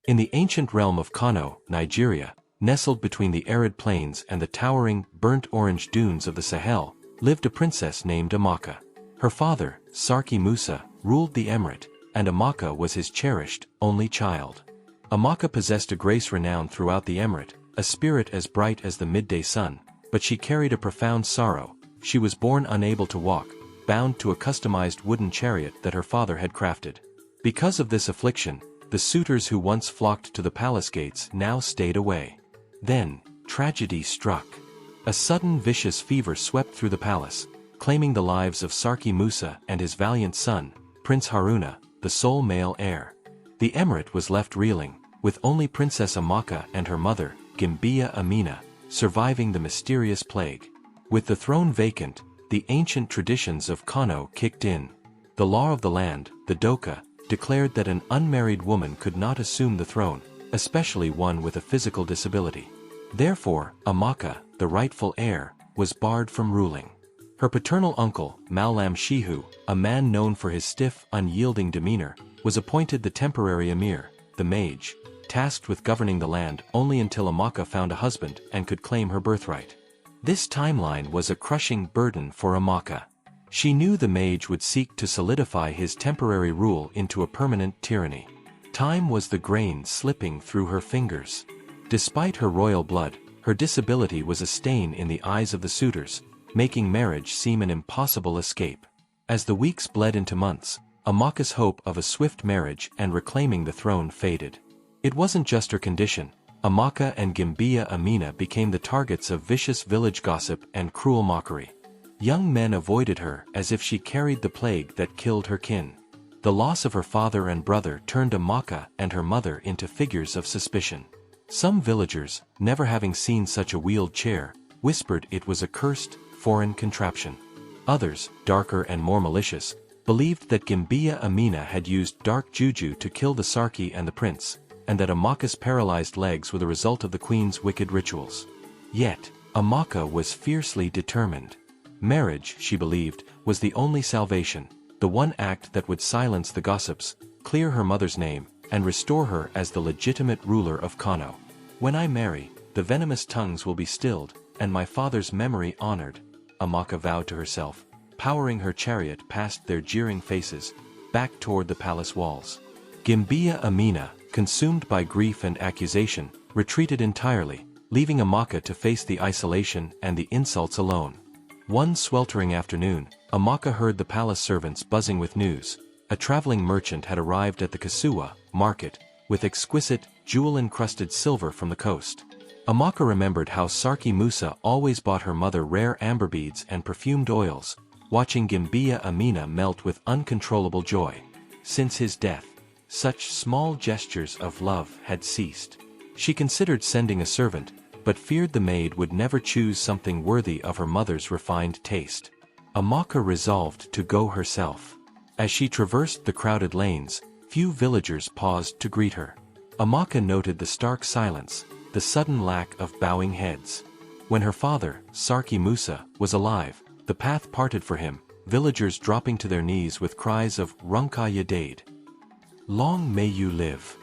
In the ancient realm of Kano, Nigeria, nestled between the arid plains and the towering, burnt-orange dunes of the Sahel, lived a princess named Amaka. Her father, Sarki Musa, ruled the Emirate, and Amaka was his cherished, only child. Amaka possessed a grace renowned throughout the Emirate, a spirit as bright as the midday sun, but she carried a profound sorrow. She was born unable to walk, bound to a customized wooden chariot that her father had crafted. Because of this affliction, the suitors who once flocked to the palace gates now stayed away. Then, tragedy struck. A sudden vicious fever swept through the palace, claiming the lives of Sarki Musa and his valiant son, Prince Haruna, the sole male heir. The Emirate was left reeling, with only Princess Amaka and her mother, Gimbiya Amina, surviving the mysterious plague. With the throne vacant, the ancient traditions of Kano kicked in. The law of the land, the Doka, declared that an unmarried woman could not assume the throne, especially one with a physical disability. Therefore, Amaka, the rightful heir, was barred from ruling. Her paternal uncle, Mallam Shehu, a man known for his stiff, unyielding demeanor, was appointed the temporary Emir, the Maje, tasked with governing the land only until Amaka found a husband and could claim her birthright. This timeline was a crushing burden for Amaka. She knew the Maje would seek to solidify his temporary rule into a permanent tyranny. Time was the grain slipping through her fingers. Despite her royal blood, her disability was a stain in the eyes of the suitors, making marriage seem an impossible escape. As the weeks bled into months, Amaka's hope of a swift marriage and reclaiming the throne faded. It wasn't just her condition. Amaka and Gimbiya Amina became the targets of vicious village gossip and cruel mockery. Young men avoided her as if she carried the plague that killed her kin. The loss of her father and brother turned Amaka and her mother into figures of suspicion. Some villagers, never having seen such a wheeled chair, whispered it was a cursed, foreign contraption. Others, darker and more malicious, believed that Gimbiya Amina had used dark juju to kill the Sarki and the prince, and that Amaka's paralyzed legs were the result of the queen's wicked rituals. Yet, Amaka was fiercely determined. Marriage, she believed, was the only salvation, the one act that would silence the gossips, clear her mother's name, and restore her as the legitimate ruler of Kano. When I marry, the venomous tongues will be stilled, and my father's memory honored, Amaka vowed to herself, powering her chariot past their jeering faces, back toward the palace walls. Gimbiya Amina, consumed by grief and accusation, retreated entirely, leaving Amaka to face the isolation and the insults alone. One sweltering afternoon, Amaka heard the palace servants buzzing with news. A traveling merchant had arrived at the Kasuwa market, with exquisite, jewel-encrusted silver from the coast. Amaka remembered how Sarki Musa always bought her mother rare amber beads and perfumed oils, watching Gimbiya Amina melt with uncontrollable joy. Since his death, such small gestures of love had ceased. She considered sending a servant, but feared the maid would never choose something worthy of her mother's refined taste. Amaka resolved to go herself. As she traversed the crowded lanes, few villagers paused to greet her. Amaka noted the stark silence, the sudden lack of bowing heads. When her father, Sarki Musa, was alive, the path parted for him, villagers dropping to their knees with cries of Runka Yadade. Long may you live.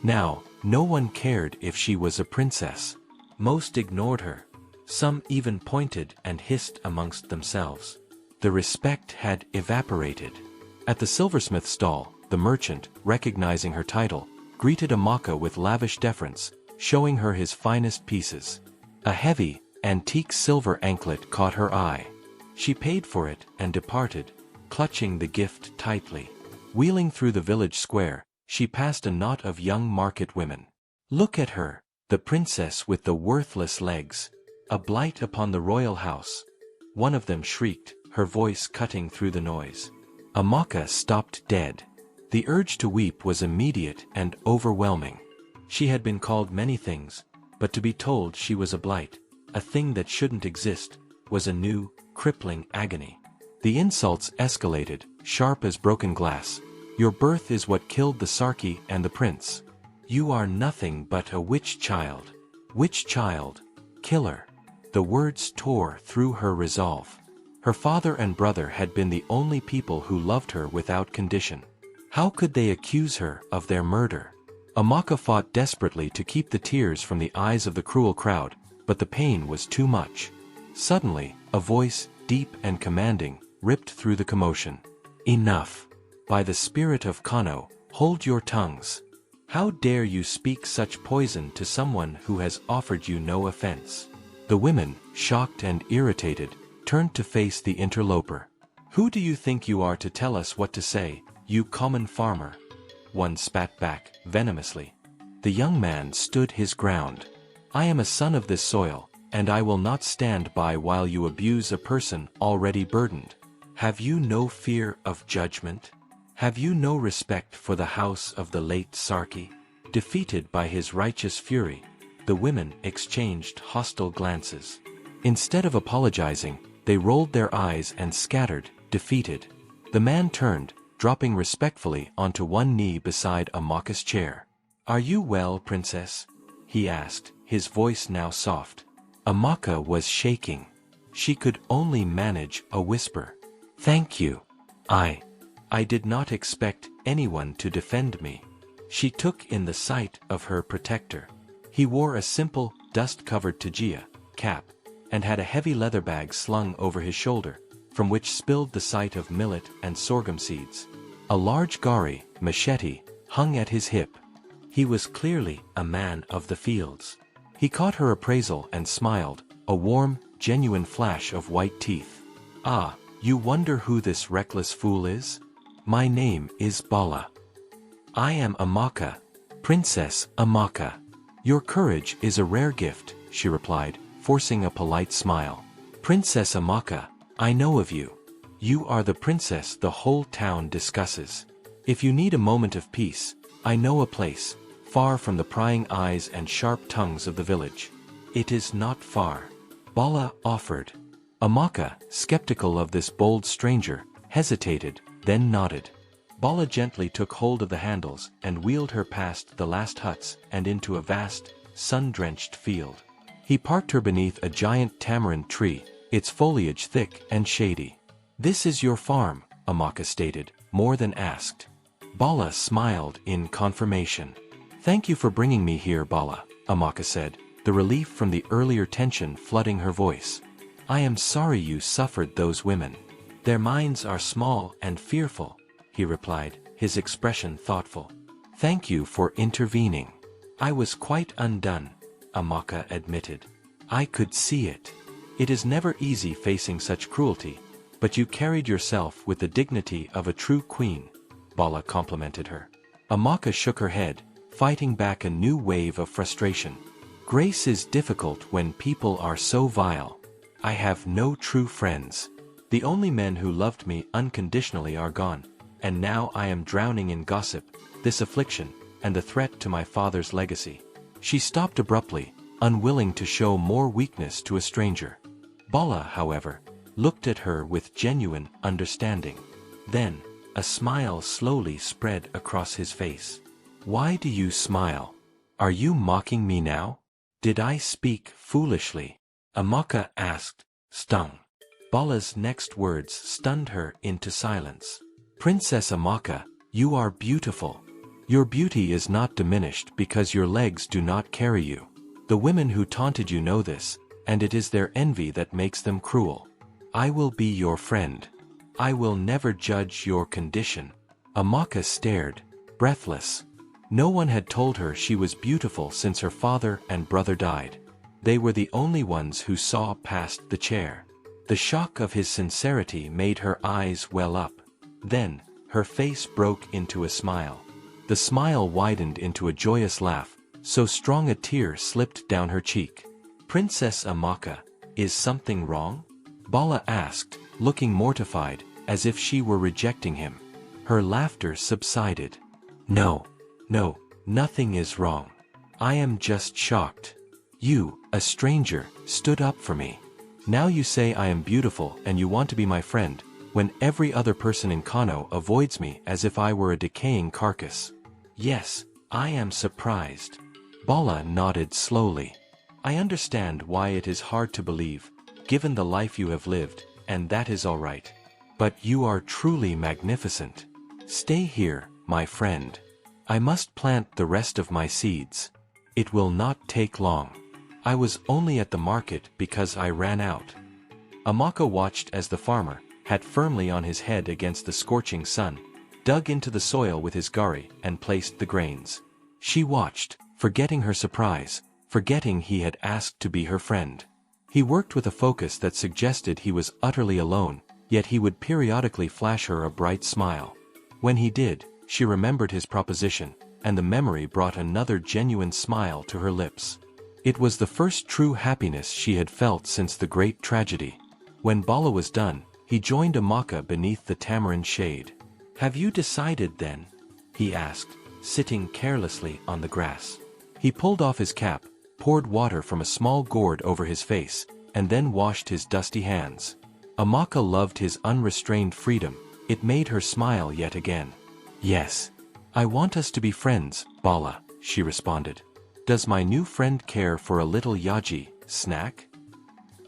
Now, no one cared if she was a princess. Most ignored her. Some even pointed and hissed amongst themselves. The respect had evaporated. At the silversmith stall, the merchant, recognizing her title, greeted Amaka with lavish deference, showing her his finest pieces. A heavy, antique silver anklet caught her eye. She paid for it and departed, clutching the gift tightly. Wheeling through the village square, she passed a knot of young market women. Look at her, the princess with the worthless legs. A blight upon the royal house. One of them shrieked, her voice cutting through the noise. Amaka stopped dead. The urge to weep was immediate and overwhelming. She had been called many things, but to be told she was a blight, a thing that shouldn't exist, was a new, crippling agony. The insults escalated, sharp as broken glass. Your birth is what killed the Sarki and the prince. You are nothing but a witch child. Witch child. Killer. The words tore through her resolve. Her father and brother had been the only people who loved her without condition. How could they accuse her of their murder? Amaka fought desperately to keep the tears from the eyes of the cruel crowd, but the pain was too much. Suddenly, a voice, deep and commanding, ripped through the commotion. "Enough! By the spirit of Kano, hold your tongues! How dare you speak such poison to someone who has offered you no offense?" The women, shocked and irritated, turned to face the interloper. "Who do you think you are to tell us what to say, you common farmer?" One spat back, venomously. The young man stood his ground. "I am a son of this soil, and I will not stand by while you abuse a person already burdened. Have you no fear of judgment? Have you no respect for the house of the late Sarki?" Defeated by his righteous fury, the women exchanged hostile glances. Instead of apologizing, they rolled their eyes and scattered, defeated. The man turned, dropping respectfully onto one knee beside Amaka's chair. "Are you well, princess?" he asked, his voice now soft. Amaka was shaking. She could only manage a whisper. "Thank you. I did not expect anyone to defend me." She took in the sight of her protector. He wore a simple, dust-covered tajia cap, and had a heavy leather bag slung over his shoulder, from which spilled the sight of millet and sorghum seeds. A large gari, machete, hung at his hip. He was clearly a man of the fields. He caught her appraisal and smiled, a warm, genuine flash of white teeth. "Ah, you wonder who this reckless fool is? My name is Bala. I am Amaka, Princess Amaka." "Your courage is a rare gift," she replied, forcing a polite smile. "Princess Amaka, I know of you. You are the princess the whole town discusses. If you need a moment of peace, I know a place, far from the prying eyes and sharp tongues of the village. It is not far." Bala offered. Amaka, skeptical of this bold stranger, hesitated, then nodded. Bala gently took hold of the handles and wheeled her past the last huts and into a vast, sun-drenched field. He parked her beneath a giant tamarind tree, its foliage thick and shady. "This is your farm," Amaka stated, more than asked. Bala smiled in confirmation. "Thank you for bringing me here, Bala," Amaka said, the relief from the earlier tension flooding her voice. "I am sorry you suffered those women. Their minds are small and fearful," he replied, his expression thoughtful. "Thank you for intervening." "I was quite undone," Amaka admitted. "I could see it. It is never easy facing such cruelty, but you carried yourself with the dignity of a true queen," Bala complimented her. Amaka shook her head, fighting back a new wave of frustration. "Grace is difficult when people are so vile. I have no true friends. The only men who loved me unconditionally are gone, and now I am drowning in gossip, this affliction, and the threat to my father's legacy." She stopped abruptly, unwilling to show more weakness to a stranger. Bala, however, looked at her with genuine understanding. Then, a smile slowly spread across his face. "Why do you smile? Are you mocking me now? Did I speak foolishly?" Amaka asked, stung. Bala's next words stunned her into silence. "Princess Amaka, you are beautiful. Your beauty is not diminished because your legs do not carry you. The women who taunted you know this, and it is their envy that makes them cruel. I will be your friend. I will never judge your condition." Amaka stared, breathless. No one had told her she was beautiful since her father and brother died. They were the only ones who saw past the chair. The shock of his sincerity made her eyes well up. Then, her face broke into a smile. The smile widened into a joyous laugh, so strong a tear slipped down her cheek. "Princess Amaka, is something wrong?" Bala asked, looking mortified, as if she were rejecting him. Her laughter subsided. No, nothing is wrong. I am just shocked. You, a stranger, stood up for me. Now you say I am beautiful and you want to be my friend, when every other person in Kano avoids me as if I were a decaying carcass. Yes, I am surprised." Bala nodded slowly. "I understand why it is hard to believe, given the life you have lived, and that is all right. But you are truly magnificent. Stay here, my friend. I must plant the rest of my seeds. It will not take long. I was only at the market because I ran out. Amaka watched as the farmer, hat firmly on his head against the scorching sun, dug into the soil with his gari and placed the grains. She watched, forgetting her surprise, forgetting he had asked to be her friend. He worked with a focus that suggested he was utterly alone, yet he would periodically flash her a bright smile. When he did, she remembered his proposition, and the memory brought another genuine smile to her lips. It was the first true happiness she had felt since the great tragedy. When Bala was done, he joined Amaka beneath the tamarind shade. "Have you decided then?" he asked, sitting carelessly on the grass. He pulled off his cap, poured water from a small gourd over his face, and then washed his dusty hands. Amaka loved his unrestrained freedom. It made her smile yet again. "Yes. I want us to be friends, Bala," she responded. "Does my new friend care for a little yaji snack?"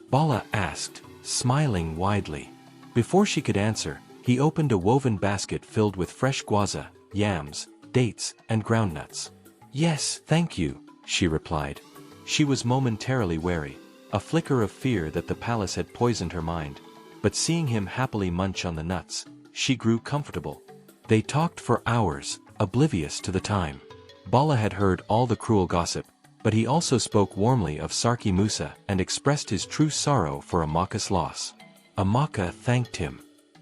Bala asked, smiling widely. Before she could answer, he opened a woven basket filled with fresh gwaza, yams, dates, and groundnuts. "Yes, thank you," she replied. She was momentarily wary, a flicker of fear that the palace had poisoned her mind, but seeing him happily munch on the nuts, she grew comfortable. They talked for hours, oblivious to the time. Bala had heard all the cruel gossip, but he also spoke warmly of Sarki Musa and expressed his true sorrow for Amaka's loss. Amaka thanked him.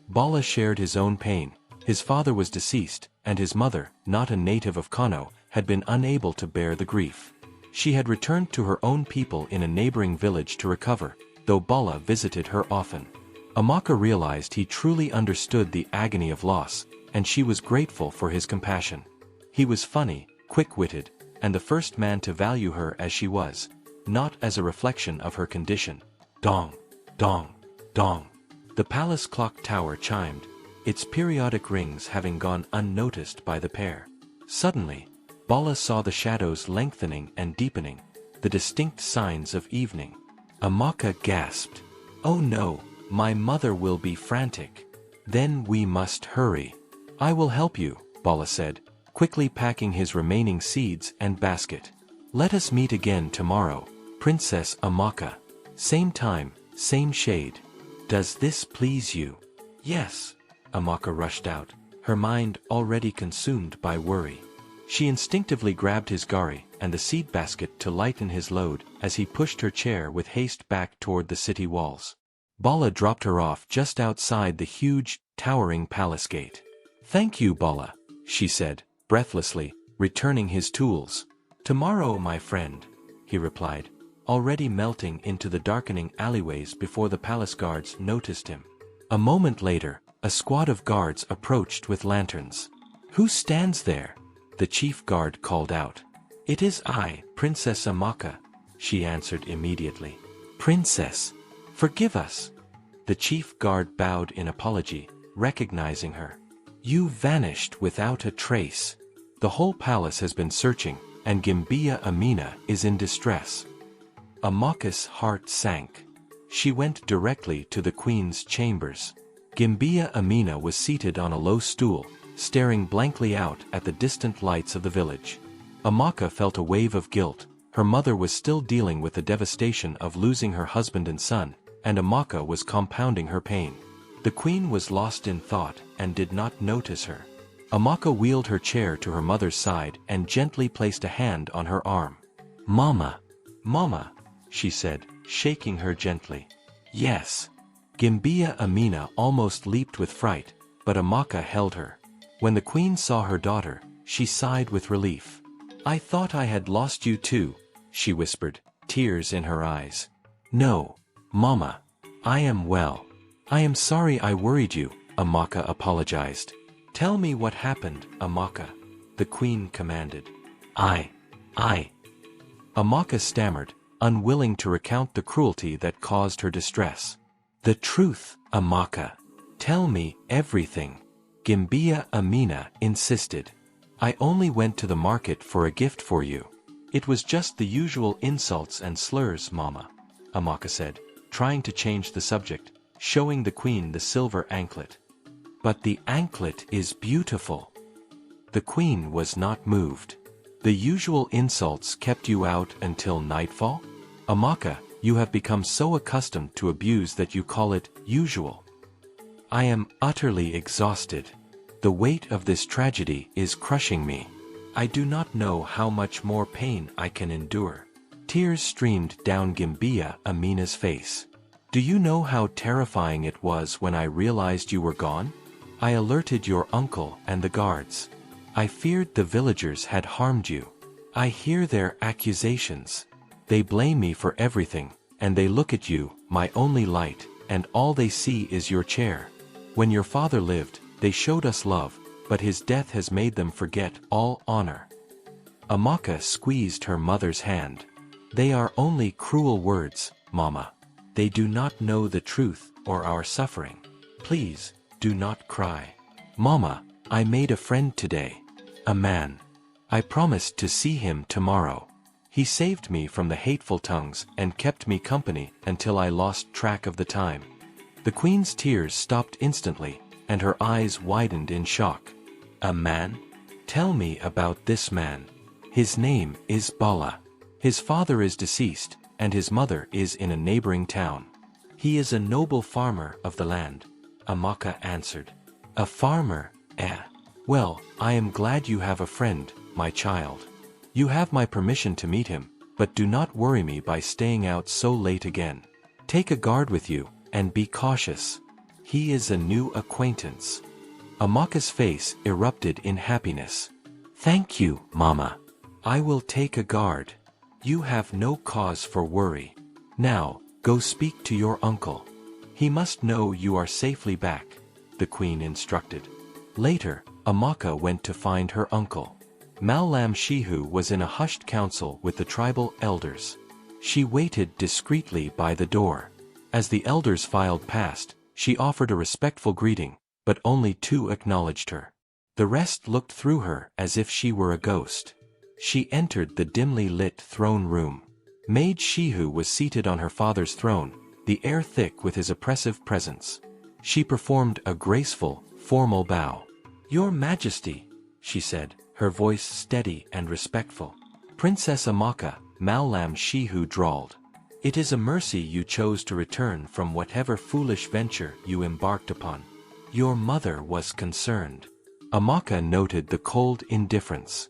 Bala shared his own pain. His father was deceased, and his mother, not a native of Kano, had been unable to bear the grief. She had returned to her own people in a neighboring village to recover, though Bala visited her often. Amaka realized he truly understood the agony of loss, and she was grateful for his compassion. He was funny, quick-witted, and the first man to value her as she was, not as a reflection of her condition. Dong, dong, dong. The palace clock tower chimed, its periodic rings having gone unnoticed by the pair. Suddenly, Bala saw the shadows lengthening and deepening, the distinct signs of evening. Amaka gasped. "Oh no, my mother will be frantic. Then we must hurry." "I will help you," Bala said, quickly packing his remaining seeds and basket. "Let us meet again tomorrow, Princess Amaka. Same time, same shade. Does this please you?" "Yes." Amaka rushed out, her mind already consumed by worry. She instinctively grabbed his gari and the seed basket to lighten his load as he pushed her chair with haste back toward the city walls. Bala dropped her off just outside the huge, towering palace gate. "Thank you, Bala," she said, breathlessly, returning his tools. "Tomorrow, my friend," he replied, already melting into the darkening alleyways before the palace guards noticed him. A moment later, a squad of guards approached with lanterns. "Who stands there?" the chief guard called out. "It is I, Princess Amaka," she answered immediately. "Princess, forgive us." The chief guard bowed in apology, recognizing her. "You vanished without a trace. The whole palace has been searching, and Gimbiya Amina is in distress." Amaka's heart sank. She went directly to the queen's chambers. Gimbiya Amina was seated on a low stool, staring blankly out at the distant lights of the village. Amaka felt a wave of guilt. Her mother was still dealing with the devastation of losing her husband and son, and Amaka was compounding her pain. The queen was lost in thought and did not notice her. Amaka wheeled her chair to her mother's side and gently placed a hand on her arm. "Mama, Mama," she said, shaking her gently. "Yes." Gimbiya Amina almost leaped with fright, but Amaka held her. When the queen saw her daughter, she sighed with relief. "I thought I had lost you too," she whispered, tears in her eyes. "No, Mama. I am well. I am sorry I worried you," Amaka apologized. "Tell me what happened, Amaka," the queen commanded. I. Amaka stammered, unwilling to recount the cruelty that caused her distress. "The truth, Amaka. Tell me everything," Gimbiya Amina insisted. "I only went to the market for a gift for you." "It was just the usual insults and slurs, Mama," Amaka said, trying to change the subject, showing the queen the silver anklet. "But the anklet is beautiful." The queen was not moved. The usual insults kept you out until nightfall? Amaka, you have become so accustomed to abuse that you call it usual. I am utterly exhausted. The weight of this tragedy is crushing me. I do not know how much more pain I can endure. Tears streamed down Gimbia Amina's face. Do you know how terrifying it was when I realized you were gone? I alerted your uncle and the guards. I feared the villagers had harmed you. I hear their accusations. They blame me for everything, and they look at you, my only light, and all they see is your chair. When your father lived, they showed us love, but his death has made them forget all honor. Amaka squeezed her mother's hand. They are only cruel words, Mama. They do not know the truth or our suffering. Please, do not cry. Mama, I made a friend today. A man. I promised to see him tomorrow. He saved me from the hateful tongues and kept me company until I lost track of the time. The queen's tears stopped instantly, and her eyes widened in shock. A man? Tell me about this man. His name is Bala. His father is deceased, and his mother is in a neighboring town. He is a noble farmer of the land, Amaka answered. A farmer, eh? Well, I am glad you have a friend, my child. You have my permission to meet him, but do not worry me by staying out so late again. Take a guard with you, and be cautious. He is a new acquaintance. Amaka's face erupted in happiness. Thank you, Mama. I will take a guard. You have no cause for worry. Now, go speak to your uncle. He must know you are safely back, the queen instructed. Later, Amaka went to find her uncle. Mallam Shehu was in a hushed council with the tribal elders. She waited discreetly by the door. As the elders filed past, she offered a respectful greeting, but only two acknowledged her. The rest looked through her as if she were a ghost. She entered the dimly lit throne room. Maje Shehu was seated on her father's throne, the air thick with his oppressive presence. She performed a graceful, formal bow. Your Majesty, she said, her voice steady and respectful. Princess Amaka, Mallam Shehu drawled. It is a mercy you chose to return from whatever foolish venture you embarked upon. Your mother was concerned. Amaka noted the cold indifference.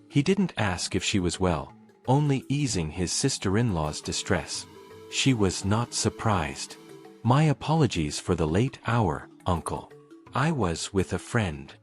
He didn't ask if she was well, only easing his sister-in-law's distress. She was not surprised. My apologies for the late hour, uncle. I was with a friend.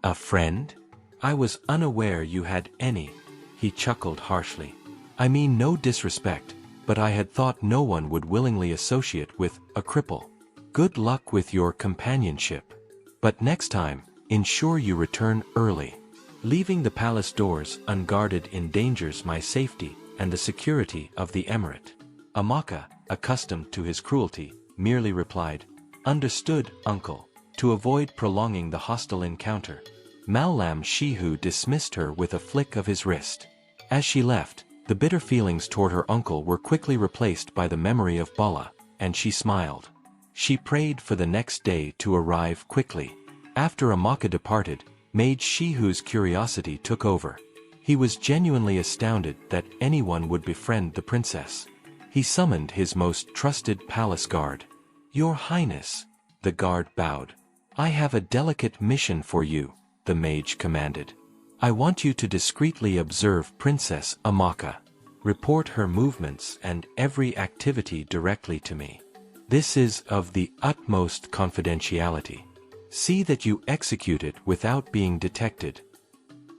A friend? I was unaware you had any. He chuckled harshly. I mean no disrespect, but I had thought no one would willingly associate with a cripple. Good luck with your companionship. But next time, ensure you return early. Leaving the palace doors unguarded endangers my safety and the security of the Emirate. Amaka, accustomed to his cruelty, merely replied, Understood, uncle, to avoid prolonging the hostile encounter. Mallam Shehu dismissed her with a flick of his wrist. As she left, the bitter feelings toward her uncle were quickly replaced by the memory of Bala, and she smiled. She prayed for the next day to arrive quickly. After Amaka departed, Maje Shehu's curiosity took over. He was genuinely astounded that anyone would befriend the princess. He summoned his most trusted palace guard. Your Highness, the guard bowed. I have a delicate mission for you, the mage commanded. I want you to discreetly observe Princess Amaka. Report her movements and every activity directly to me. This is of the utmost confidentiality. See that you execute it without being detected.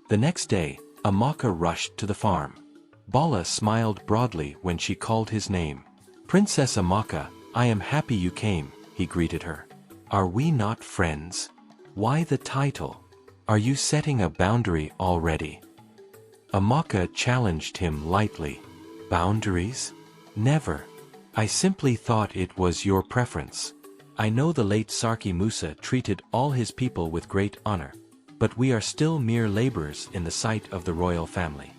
The next day, Amaka rushed to the farm. Bala smiled broadly when she called his name. Princess Amaka, I am happy you came, he greeted her. Are we not friends? Why the title? Are you setting a boundary already? Amaka challenged him lightly. Boundaries? Never. I simply thought it was your preference. I know the late Sarki Musa treated all his people with great honor, but we are still mere laborers in the sight of the royal family.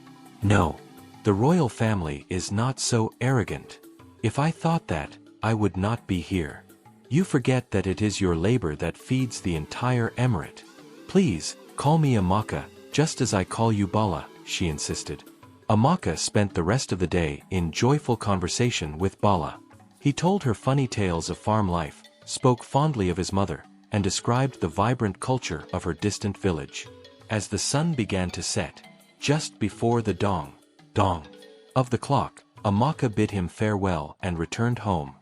No, the royal family is not so arrogant. If I thought that, I would not be here. You forget that it is your labor that feeds the entire emirate. Please, call me Amaka, Just as I call you Bala, she insisted. Amaka spent the rest of the day in joyful conversation with Bala. He told her funny tales of farm life, spoke fondly of his mother, and described the vibrant culture of her distant village. As the sun began to set, just before the dong of the clock, Amaka bid him farewell and returned home.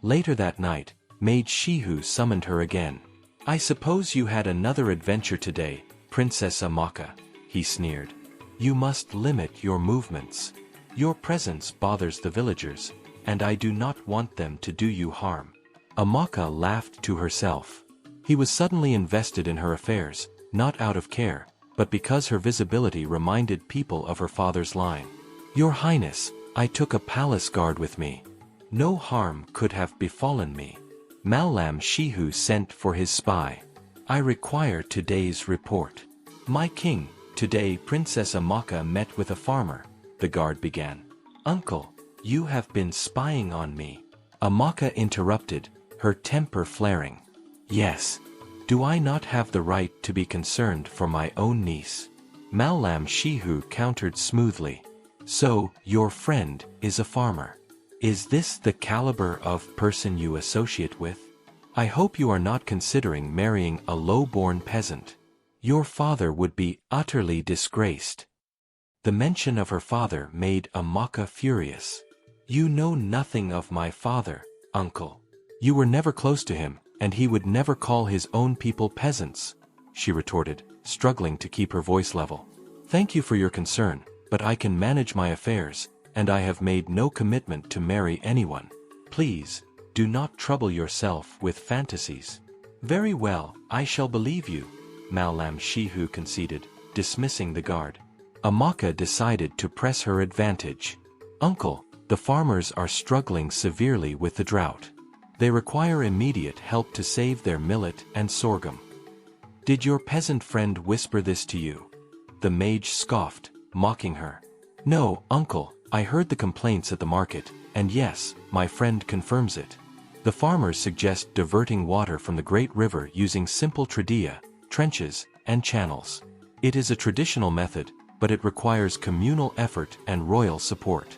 Later that night, Maje Shehu summoned her again. I suppose you had another adventure today, Princess Amaka, he sneered. You must limit your movements. Your presence bothers the villagers, and I do not want them to do you harm. Amaka laughed to herself. He was suddenly invested in her affairs, not out of care, but because her visibility reminded people of her father's line. Your Highness, I took a palace guard with me. No harm could have befallen me. Mallam Shehu sent for his spy. I require today's report. My king, today Princess Amaka met with a farmer, the guard began. Uncle, you have been spying on me. Amaka interrupted, her temper flaring. Yes. Do I not have the right to be concerned for my own niece? Mallam Shehu countered smoothly. So, your friend is a farmer. Is this the caliber of person you associate with? I hope you are not considering marrying a low-born peasant. Your father would be utterly disgraced. The mention of her father made Amaka furious. You know nothing of my father, uncle. You were never close to him, and he would never call his own people peasants, she retorted, struggling to keep her voice level. Thank you for your concern, but I can manage my affairs, and I have made no commitment to marry anyone. Please, do not trouble yourself with fantasies. Very well, I shall believe you, Mallam Shehu conceded, dismissing the guard. Amaka decided to press her advantage. Uncle, the farmers are struggling severely with the drought. They require immediate help to save their millet and sorghum. Did your peasant friend whisper this to you? The mage scoffed, mocking her. No, uncle, I heard the complaints at the market, and yes, my friend confirms it. The farmers suggest diverting water from the great river using simple tradia, trenches, and channels. It is a traditional method, but it requires communal effort and royal support.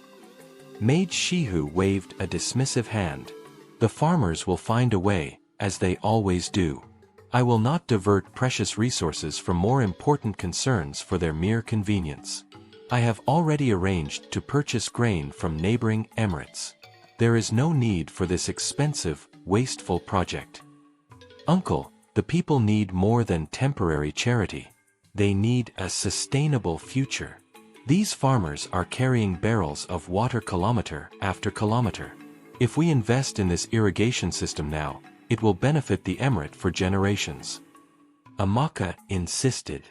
Maje Shehu waved a dismissive hand. The farmers will find a way, as they always do. I will not divert precious resources from more important concerns for their mere convenience. I have already arranged to purchase grain from neighboring Emirates. There is no need for this expensive, wasteful project. Uncle, the people need more than temporary charity. They need a sustainable future. These farmers are carrying barrels of water kilometer after kilometer. If we invest in this irrigation system now, it will benefit the Emirate for generations. Amaka insisted.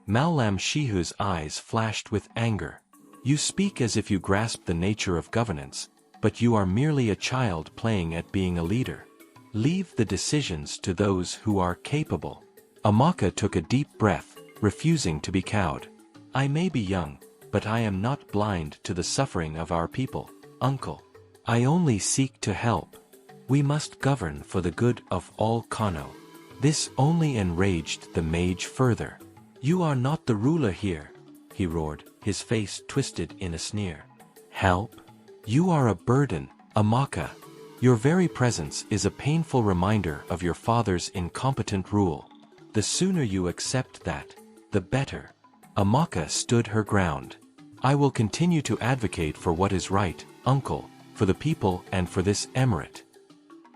Mallam Shehu's eyes flashed with anger. You speak as if you grasp the nature of governance, but you are merely a child playing at being a leader. Leave the decisions to those who are capable. Amaka took a deep breath, refusing to be cowed. I may be young, but I am not blind to the suffering of our people, uncle. I only seek to help. We must govern for the good of all Kano. This only enraged the mage further. You are not the ruler here, he roared, his face twisted in a sneer. Help? You are a burden, Amaka. Your very presence is a painful reminder of your father's incompetent rule. The sooner you accept that, the better. Amaka stood her ground. I will continue to advocate for what is right, uncle, for the people and for this emirate.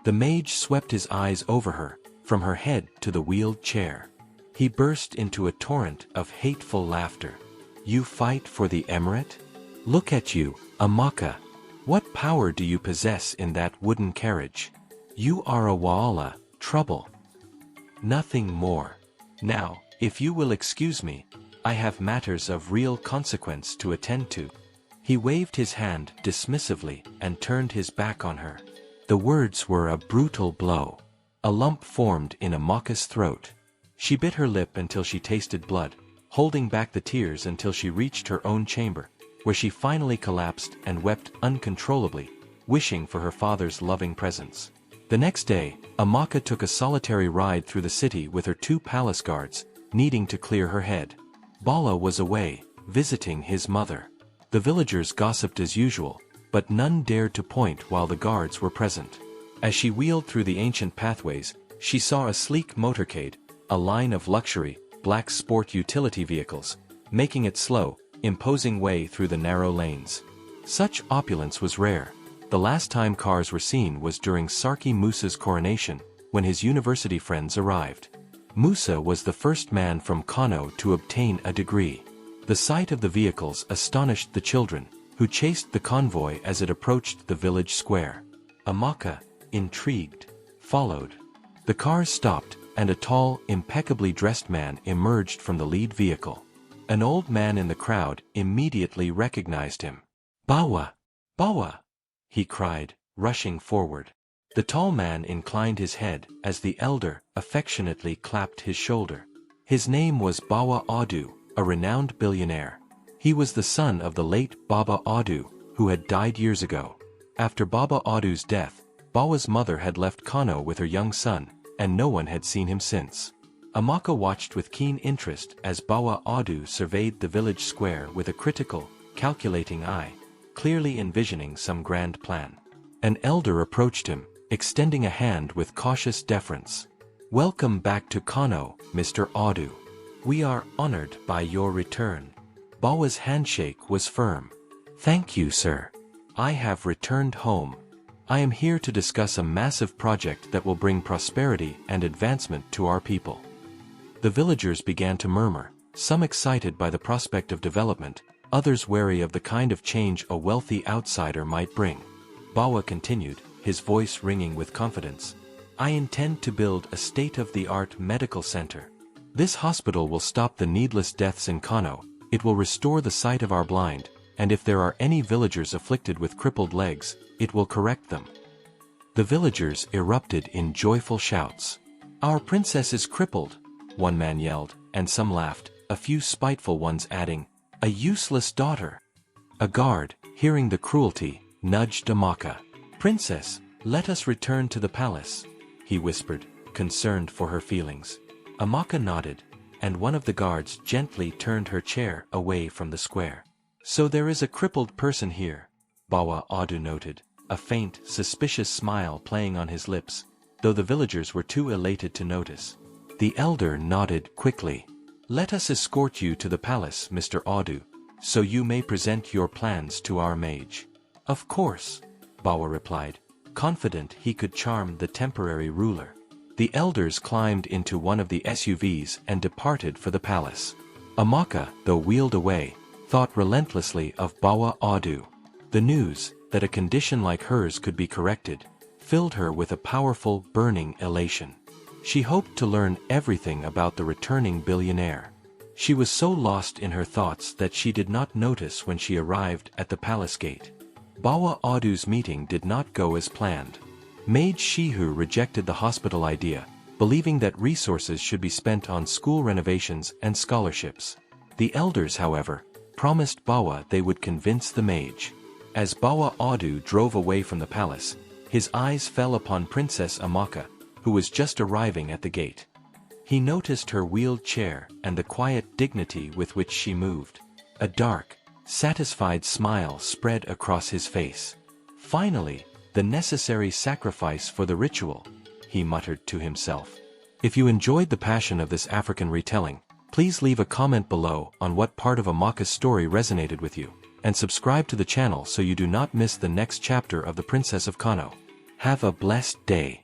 The mage swept his eyes over her, from her head to the wheeled chair. He burst into a torrent of hateful laughter. You fight for the emirate? Look at you, Amaka. What power do you possess in that wooden carriage? You are a wa'ala, trouble. Nothing more. Now, if you will excuse me, I have matters of real consequence to attend to. He waved his hand dismissively and turned his back on her. The words were a brutal blow. A lump formed in Amaka's throat. She bit her lip until she tasted blood, holding back the tears until she reached her own chamber, where she finally collapsed and wept uncontrollably, wishing for her father's loving presence. The next day, Amaka took a solitary ride through the city with her 2 palace guards, needing to clear her head. Bala was away, visiting his mother. The villagers gossiped as usual, but none dared to point while the guards were present. As she wheeled through the ancient pathways, she saw a sleek motorcade, a line of luxury, black sport utility vehicles, making its slow, imposing way through the narrow lanes. Such opulence was rare. The last time cars were seen was during Sarki Musa's coronation, when his university friends arrived. Musa was the first man from Kano to obtain a degree. The sight of the vehicles astonished the children, who chased the convoy as it approached the village square. Amaka, intrigued, followed. The cars stopped, and a tall, impeccably dressed man emerged from the lead vehicle. An old man in the crowd immediately recognized him. "Bawa! Bawa!" he cried, rushing forward. The tall man inclined his head as the elder affectionately clapped his shoulder. His name was Bawa Adu, a renowned billionaire. He was the son of the late Baba Adu, who had died years ago. After Baba Adu's death, Bawa's mother had left Kano with her young son, and no one had seen him since. Amaka watched with keen interest as Bawa Adu surveyed the village square with a critical, calculating eye, clearly envisioning some grand plan. An elder approached him, extending a hand with cautious deference. "Welcome back to Kano, Mr. Adu. We are honored by your return." Bawa's handshake was firm. "Thank you, sir. I have returned home. I am here to discuss a massive project that will bring prosperity and advancement to our people." The villagers began to murmur, some excited by the prospect of development, others wary of the kind of change a wealthy outsider might bring. Bawa continued, his voice ringing with confidence. "I intend to build a state-of-the-art medical center. This hospital will stop the needless deaths in Kano, it will restore the sight of our blind, and if there are any villagers afflicted with crippled legs, it will correct them." The villagers erupted in joyful shouts. "Our princess is crippled," one man yelled, and some laughed, a few spiteful ones adding, "A useless daughter." A guard, hearing the cruelty, nudged Amaka. "Princess, let us return to the palace," he whispered, concerned for her feelings. Amaka nodded, and one of the guards gently turned her chair away from the square. "So there is a crippled person here," Bawa Adu noted, a faint, suspicious smile playing on his lips, though the villagers were too elated to notice. The elder nodded quickly. "Let us escort you to the palace, Mr. Adu, so you may present your plans to our mage." "Of course," Bawa replied, confident he could charm the temporary ruler. The elders climbed into one of the SUVs and departed for the palace. Amaka, though wheeled away, thought relentlessly of Bawa Adu. The news that a condition like hers could be corrected filled her with a powerful, burning elation. She hoped to learn everything about the returning billionaire. She was so lost in her thoughts that she did not notice when she arrived at the palace gate. Bawa Adu's meeting did not go as planned. Maje Shehu rejected the hospital idea, believing that resources should be spent on school renovations and scholarships. The elders, however, promised Bawa they would convince the mage. As Bawa Adu drove away from the palace, his eyes fell upon Princess Amaka, who was just arriving at the gate. He noticed her wheeled chair and the quiet dignity with which she moved. A dark, satisfied smile spread across his face. "Finally, the necessary sacrifice for the ritual," he muttered to himself. If you enjoyed the passion of this African retelling, please leave a comment below on what part of Amaka's story resonated with you, and subscribe to the channel so you do not miss the next chapter of The Princess of Kano. Have a blessed day.